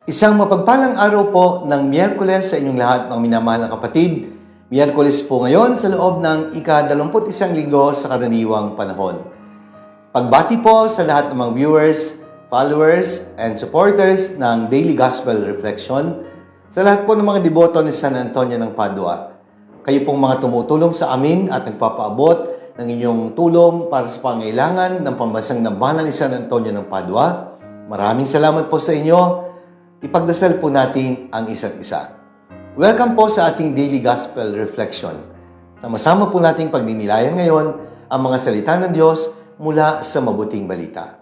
Isang mapagpalang araw po ng Miyerkules sa inyong lahat, mga minamahal na kapatid. Miyerkules po ngayon sa loob ng ika-21 linggo sa karaniwang panahon. Pagbati po sa lahat ng mga viewers, followers, and supporters ng Daily Gospel Reflection, sa lahat po ng mga deboto ni San Antonio ng Padua. Kayo pong mga tumutulong sa amin at nagpapaabot ng inyong tulong para sa pangailangan ng pambansang dambana ni San Antonio ng Padua. Maraming salamat po sa inyo. Ipagdasal po natin ang isa't isa. Welcome po sa ating Daily Gospel Reflection. Sama-sama po nating pagdinilayan ngayon ang mga salita ng Diyos mula sa mabuting balita.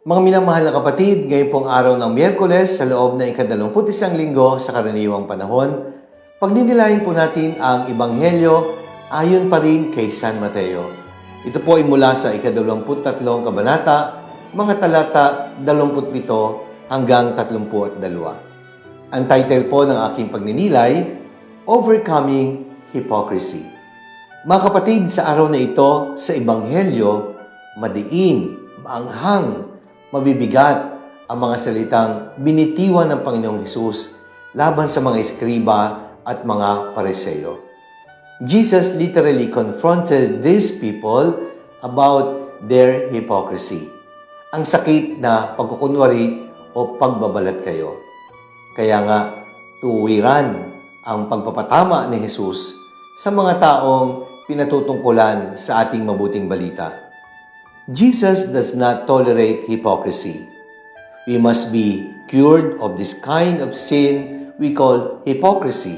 Mga minamahal na kapatid, ngayon pong araw ng Miyerkules sa loob ng ika-21 linggo sa karaniwang panahon, pagdinilayan po natin ang Ebanghelyo ayon pa rin kay San Mateo. Ito po ay mula sa ika-23 kabanata, mga talata 27 hanggang 32. Ang title po ng aking pagninilay, Overcoming Hypocrisy. Mga kapatid, sa araw na ito, sa Ebanghelyo, madiin, maanghang, mabibigat ang mga salitang binitiwan ng Panginoong Hesus laban sa mga eskriba at mga pariseo. Jesus literally confronted these people about their hypocrisy. Ang sakit na pagkukunwari o pagbabalat kayo. Kaya nga, tuwiran ang pagpapatama ni Jesus sa mga taong pinatutungkulan sa ating mabuting balita. Jesus does not tolerate hypocrisy. We must be cured of this kind of sin we call hypocrisy.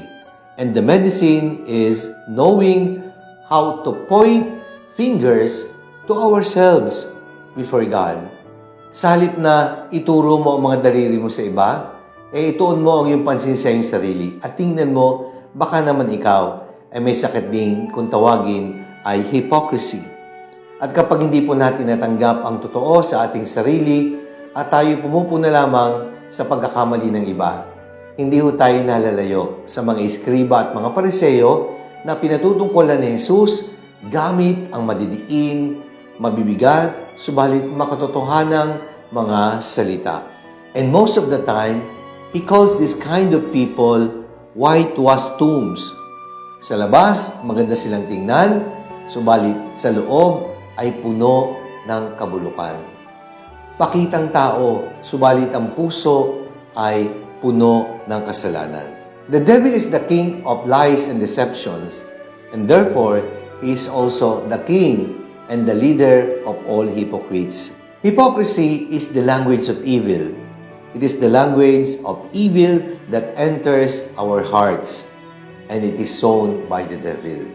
And the medicine is knowing how to point fingers to ourselves before God. Sa halip na ituro mo ang mga daliri mo sa iba, ituon mo ang iyong pansin sa iyong sarili at tingnan mo, baka naman ikaw ay may sakit ding kung tawagin ay hypocrisy. At kapag hindi po natin natanggap ang totoo sa ating sarili at tayo pumupuna lamang sa pagkakamali ng iba, hindi ho tayo nalalayo sa mga eskriba at mga pariseo na pinatutungkulan ni Jesus gamit ang madidiin, mabibigat, subalit makatotohanang mga salita. And most of the time, He calls this kind of people whitewashed tombs. Sa labas, maganda silang tingnan, subalit sa loob, ay puno ng kabulukan. Pakitang tao, subalit ang puso ay puno ng kasalanan. The devil is the king of lies and deceptions, and therefore, he is also the king and the leader of all hypocrites. Hypocrisy is the language of evil. It is the language of evil that enters our hearts, and it is sown by the devil.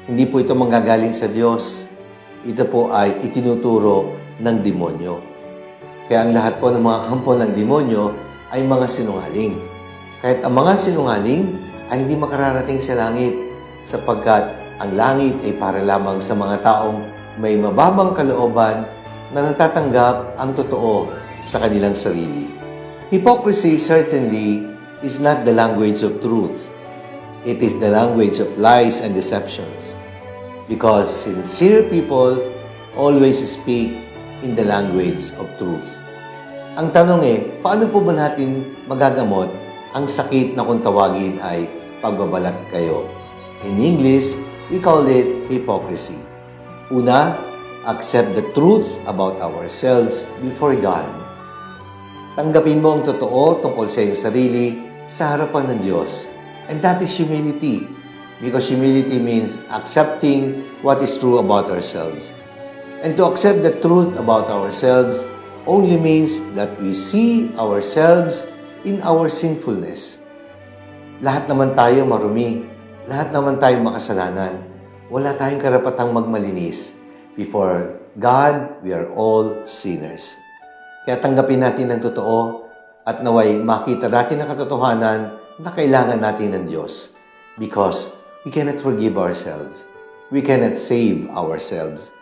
Hindi po ito manggagaling sa Diyos. Ito po ay itinuturo ng demonyo. Kaya ang lahat po ng mga kampo ng demonyo ay mga sinungaling. Kahit ang mga sinungaling ay hindi makararating sa langit sapagkat ang langit ay para lamang sa mga taong may mababang kalooban na natatanggap ang totoo sa kanilang sarili. Hypocrisy certainly is not the language of truth. It is the language of lies and deceptions. Because sincere people always speak in the language of truth. Ang tanong paano po ba natin magagamot ang sakit na kung tawagin ay pagbabalat kayo? In English, we call it hypocrisy. Una, accept the truth about ourselves before God. Tanggapin mo ang totoo tungkol sa iyong sarili sa harapan ng Diyos. And that is humility. Because humility means accepting what is true about ourselves. And to accept the truth about ourselves only means that we see ourselves in our sinfulness. Lahat naman tayo marumi. Lahat naman tayo makasalanan. Wala tayong karapatang magmalinis. Before God, we are all sinners. Kaya tanggapin natin ng totoo at naway makita natin ang katotohanan na kailangan natin ng Diyos. Because we cannot forgive ourselves. We cannot save ourselves.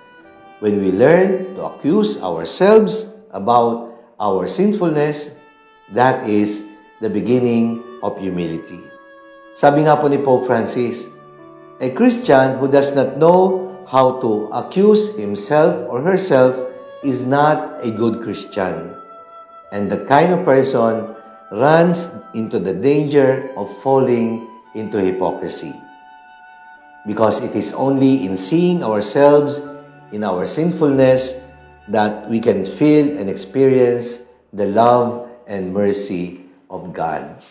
When we learn to accuse ourselves about our sinfulness, that is the beginning of humility. Sabi nga po ni Pope Francis, a Christian who does not know how to accuse himself or herself is not a good Christian. And that kind of person runs into the danger of falling into hypocrisy. Because it is only in seeing ourselves in our sinfulness that we can feel and experience the love and mercy of God.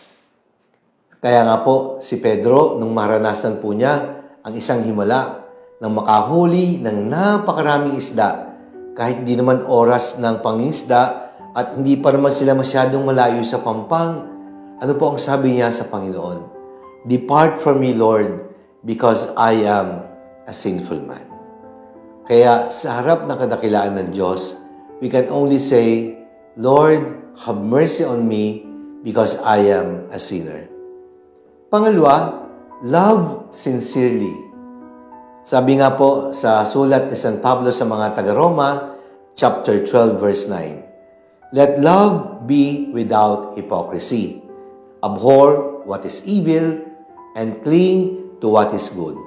Kaya nga po, si Pedro, nung maranasan po niya ang isang himala, nang makahuli ng napakaraming isda, kahit di naman oras ng pangingisda at hindi pa naman sila masyadong malayo sa pampang, ano po ang sabi niya sa Panginoon? Depart from me, Lord, because I am a sinful man. Kaya sa harap ng kadakilaan ng Diyos, we can only say, Lord, have mercy on me because I am a sinner. Pangalawa, love sincerely. Sabi nga po sa sulat ni San Pablo sa mga taga-Roma, chapter 12, verse 9, let love be without hypocrisy. Abhor what is evil and cling to what is good.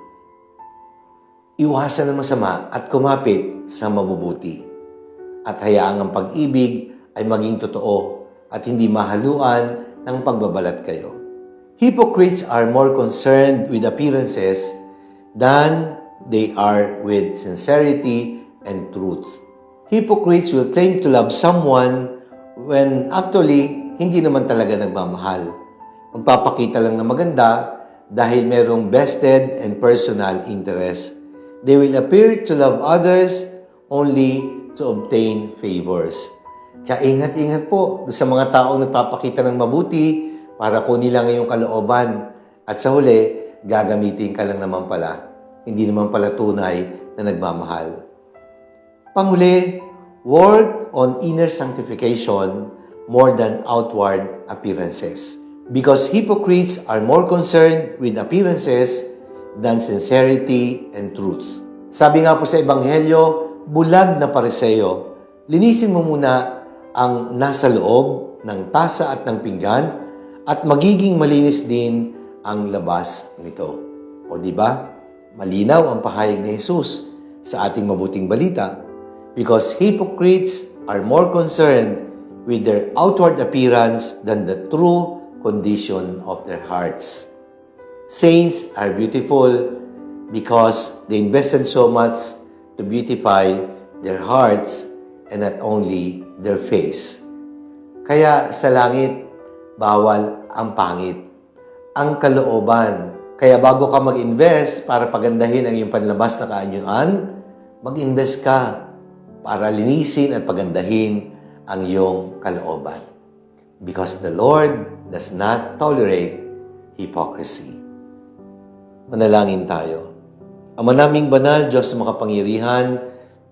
Iwasan ang masama at kumapit sa mabubuti. At hayaang ang pag-ibig ay maging totoo at hindi mahaluan ng pagbabalat kayo. Hypocrites are more concerned with appearances than they are with sincerity and truth. Hypocrites will claim to love someone when actually hindi naman talaga nagmamahal. Magpapakita lang na maganda dahil merong vested and personal interest. They will appear to love others only to obtain favors. Kaya ingat-ingat po sa mga taong nagpapakita ng mabuti para kunin lang iyong kalooban. At sa huli, gagamitin ka lang naman pala. Hindi naman pala tunay na nagmamahal. Panghuli, work on inner sanctification more than outward appearances. Because hypocrites are more concerned with appearances than sincerity and truth. Sabi nga po sa Ebanghelyo, bulag na pariseo, linisin mo muna ang nasa loob ng tasa at ng pinggan at magiging malinis din ang labas nito. O di ba? Malinaw ang pahayag ni Jesus sa ating mabuting balita. Because hypocrites are more concerned with their outward appearance than the true condition of their hearts. Saints are beautiful because they invested so much to beautify their hearts and not only their face. Kaya sa langit, bawal ang pangit. Ang kalooban. Kaya bago ka mag-invest para pagandahin ang iyong panlabas na kaanyuan, mag-invest ka para linisin at pagandahin ang iyong kalooban. Because the Lord does not tolerate hypocrisy. Manalangin tayo. Ama naming banal, Diyos na makapangyarihan,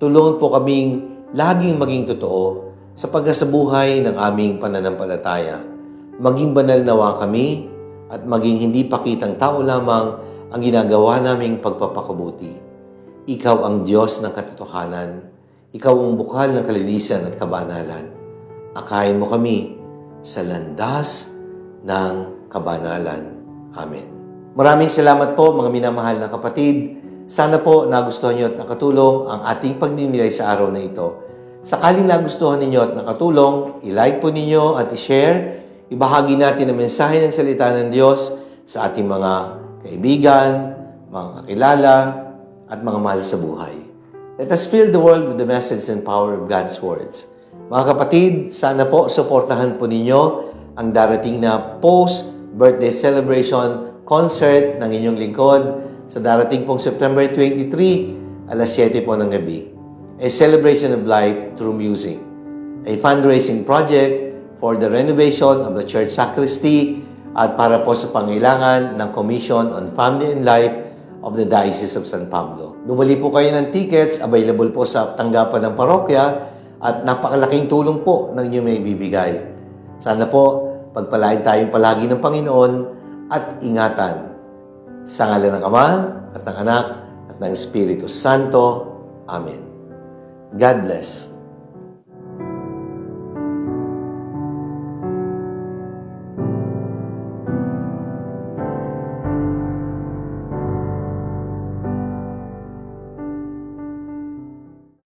tulungan po kaming laging maging totoo sa pagkasabuhay ng aming pananampalataya. Maging banal nawa kami at maging hindi pakitang tao lamang ang ginagawa naming pagpapakabuti. Ikaw ang Diyos ng katotohanan. Ikaw ang bukal ng kalinisan at kabanalan. Akayin mo kami sa landas ng kabanalan. Amen. Maraming salamat po mga minamahal na kapatid. Sana po nagustuhan niyo at nakatulong ang ating pagninilay sa araw na ito. Sakaling nagustuhan ninyo at nakatulong, i-like po ninyo at i-share. Ibahagi natin ang mensahe ng salita ng Diyos sa ating mga kaibigan, mga kakilala, at mga mahal sa buhay. Let us fill the world with the message and power of God's words. Mga kapatid, sana po suportahan po ninyo ang darating na post-birthday celebration concert ng inyong lingkod sa darating pong September 23, alas 7 po ng gabi. a celebration of life through music, a fundraising project for the renovation of the church sacristy at para po sa pangailangan ng Commission on Family and Life of the Diocese of San Pablo. Bumili po kayo ng tickets, available po sa tanggapan ng parokya at napakalaking tulong po ng inyong may bibigay. Sana po, pagpalain tayong palagi ng Panginoon at ingatan. Sa ngalan ng Ama at ng Anak at ng Espiritu Santo. Amen. God bless.